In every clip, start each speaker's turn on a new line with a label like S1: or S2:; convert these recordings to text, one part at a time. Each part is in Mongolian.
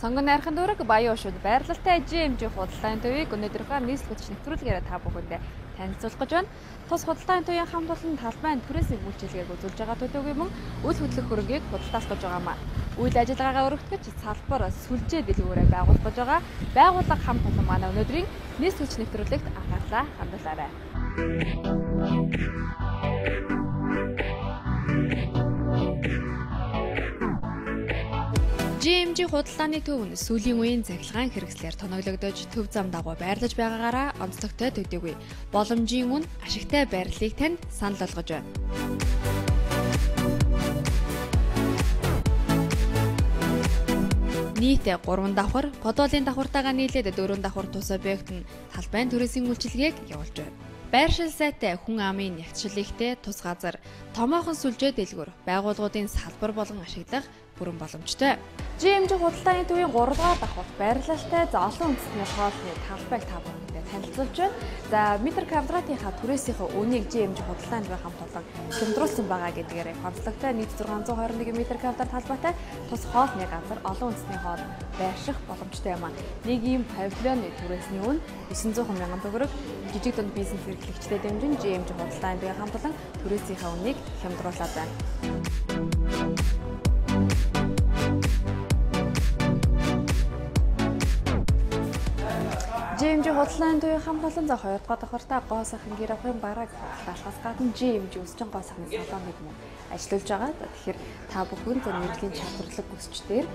S1: Сонгон найрхан дүүрэг Баян Ушууд байрлалтай GMG худалдааны төвийг өнөөдрийнхөө нийслэгч нэвтрүүлгээрээ та бүхэндээ танилцуулах гэж байна. Тус худалдааны төвийн хамт олон талбайн түрээсийн үйлчилгээг үзүүлж байгаа төлөвийн мөн үйл хөдлөх хөрөнгийг худалдаах гэж байгаамаа. Үйл ажиллагаагаа өргөдгөж салбар сүлжээ дэлгүүрээ байгуулах гэж байгаа. Байгууллага хамт олон манай өнөөдрийн нийслэгч нэвтрүүлэгт анхаарлаа хандуулаарай. GMG худалдааны төв нь сүүлийн үеийн цахилгаан хэрэгслээр тоноглогдож төв зам дагуу байрлаж байгаагаараа онцлогтой төдийгүй боломжийн үн ашигтай байрлалыг танд санал болгож байна. Нийтдээ 3 давхар, подолын давхартайгаа нийлээд 4 давхар тус объект нь талбайн түрээсийн үйлчилгээг явуулж байна. Байршил сайтай хүн амын нягтшил ихтэй тус газар, томоохон сүлжээ дэлгүүр, байгууллагуудын салбар болгон ашиглах бүрэн боломжтой. GMG худалдааны төвийн 3 дугаар давхарт байрлалтай олон үндэсний хоолны талбайг та бүхэндээ танилцуулж байна. За метр квадратынхаа түрээсийнхээ үнийг GMG худалдааны төвийн хамт олон хямдруулсан байгаа гэдгээр онцлогтой нийт 621 метр квадрат талбайтай тус хоолны газар олон үндэсний хоол байрших боломжтой юм аа. Нэг ийм павильоны түрээсний үн 900 мянган төгрөг. Жижиг дунд бизнес эрхлэгчдэд дэмжин GMG худалдааны төвийн хамт олон түрээсийнхээ үнийг хямдруулаад байна. GMG худалдааны төвийн хамт олон за 2 дугаар давхартаа гоо сайхан гэр авахын бараг худалдаалахаас гадна GMG өсчин гоо сайхны салоныг мөн ажиллуулж байгаа. Тэгэхээр та бүхэн нэрлийн чадварлаг өсчдээр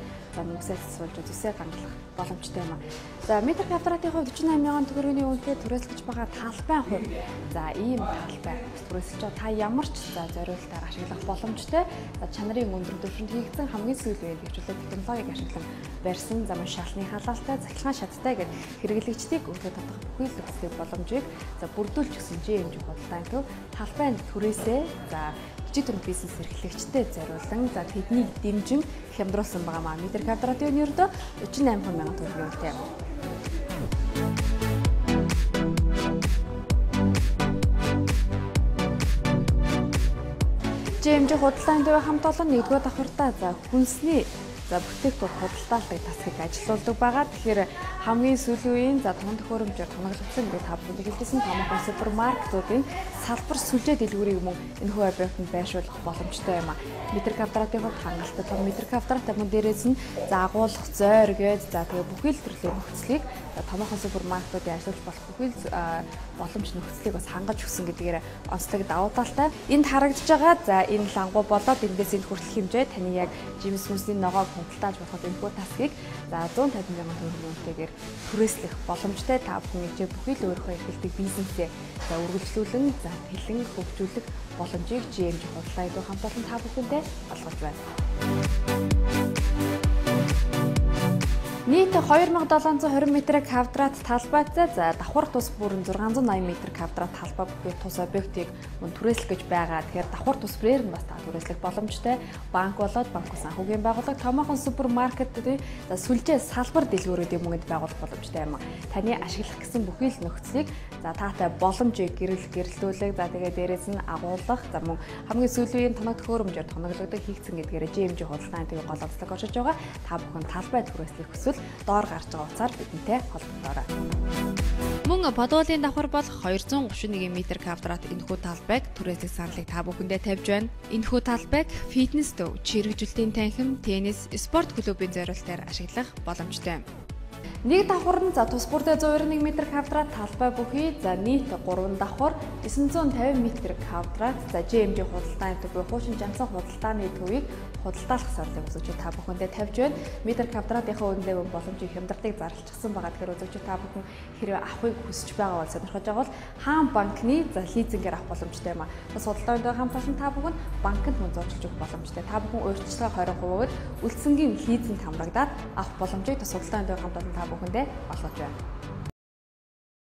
S1: мөнгөсөөс суулж зүсээ хангалах боломжтой юм аа. За метр квадратын хувьд 48 мянган төгрөгийн үнэтэй түрээслэж байгаа талбайн хувь. За ийм талбай түрээслэж байгаа та ямар ч зориулалтаар ашиглах боломжтой. За чанарын өндөр түвшинд хийгдсэн хамгийн сүүлийн хөгжүүлэлт технологиг ашиглан барьсан замын шалны халаалтай цахилгаан шаттай гэдэг хэрэглэгчдийг өөртөө татах бүхий л нөхцөлийн боломжийг бүрдүүлж өгсөн GMG худалдааны төв талбайн түрээсээ за жижиг дунд бизнес эрхлэгчдэд зориулан за тэднийг дэмжин хямдруулсан байгаа маа. Метр квадратын үн ердөө 48 мянган төгрөгийн үнэтэй. GMG худалдааны төвийн хамт олон 1-р давхартаа за хүнсний бүтээгдэхүүн худалдаалдаг тасгийг ажилуулдаг байгаа. Тэгэхээр хамгийн сүүлийн үеийн том төхөөрөмжөөр тоноглогдсон гэдэг та бүхэнд хэлсэн томоохон супермаркетуудын салбар сүлжээ дэлгүүрийг мөн энэхүү объектанд байршуулах боломжтой юм аа. Метр квадратын хувьд хангалттай том метр квадрат мөн дээрээс нь агуулах зойр гээд тэгээ бүхий л төрлийн нөхцөлийг томоохон супермаркетуудын ажиллаж болох бүхий л боломж нөхцөлийг бас хангаж өгсөн гэдгээр онцлог давуу талтай. Энд харагдж байгаа энэ лангуу болоод эндээс энэ хүртэл хэмжээ таны яг жимс мүсний ногоог худалдааж болоход энэхүү тасгийг 150 мянган төгрөгийн үнэтэйгээр түрээслэх боломжтой. Та бүхэн ичээ бүхий л өөрийнхөө эрхэлдэг бизнесээ үргэлжлүүлэн тэлэн хөгжүүлэх боломжийг GMG худалдааны төв хамт олон та бүхэндээ олгож байна. Нийт 2720 метр квадрат талбайтай давхар тус бүрэн 680 метр квадрат талбай бүхий тус объектыг мөн түрээслэх гэж байгаа. Тэгэхээр давхар тус бүрээр нь бас та түрээслэх боломжтой. Банк болоод банк санхүүгийн байгууллага, томоохон супермаркетуудын сүлжээ салбар дэлгүүрүүдийн мөнгөнд байгуулах боломжтой юм. Таны ашиглах гэсэн бүхий л нөхцөлийг таатай боломжийг гэрэлтүүлэх, тэгээ дээрээс нь агуулгах, мөн хамгийн сүүлийн тоног төхөөрөмжөөр тоноглогдох хийгдсэн гэдгээр GMG худалдааны төвийн гол онцлог оршиж байгаа. Та бүхэн талбай түрээслэх хүсвэл доор гарч байгаа утсаар бидэнтэй холбогдоорой. Мөн подолын давхар бол 231 метр квадрат энэхүү талбайг түрээслэх саналыг та бүхэндээ тавьж байна. Энэхүү талбайг фитнес төв, чирэгжүүлэлтийн танхим, теннис, спорт клубын зориулалтаар ашиглах боломжтой. Нэг давхар нь тус бүрдээ 191 метр квадрат талбай бүхий нийт 3 давхар 950 метр квадрат GMG худалдааны төвийн хуучин жанцсан худалдааны төвийг худалдаалах саналыг үзэгчид та бүхэндээ тавьж байна. Метр квадратынхаа үнэтэй боломжийн хямдартыг зарлчихсан байгаа. Тэгэхээр үзэгчид та бүхэн хэрвээ авахыг хүсэж байгаа бол сонирхож байгаа бол хаан банкны лизингээр авах боломжтой юм аа. Бас худалдааны төвийн хамт олон та бүхэн банкнд мөн зурчилж өгөх боломжтой. Та бүхэн өөрчлөлтөө 20%-аар үлдсэнгийн лизинг хамрагдаад авах боломжийг тус худалдааны төвийн хамт олон та бүхэндээ олгож байна.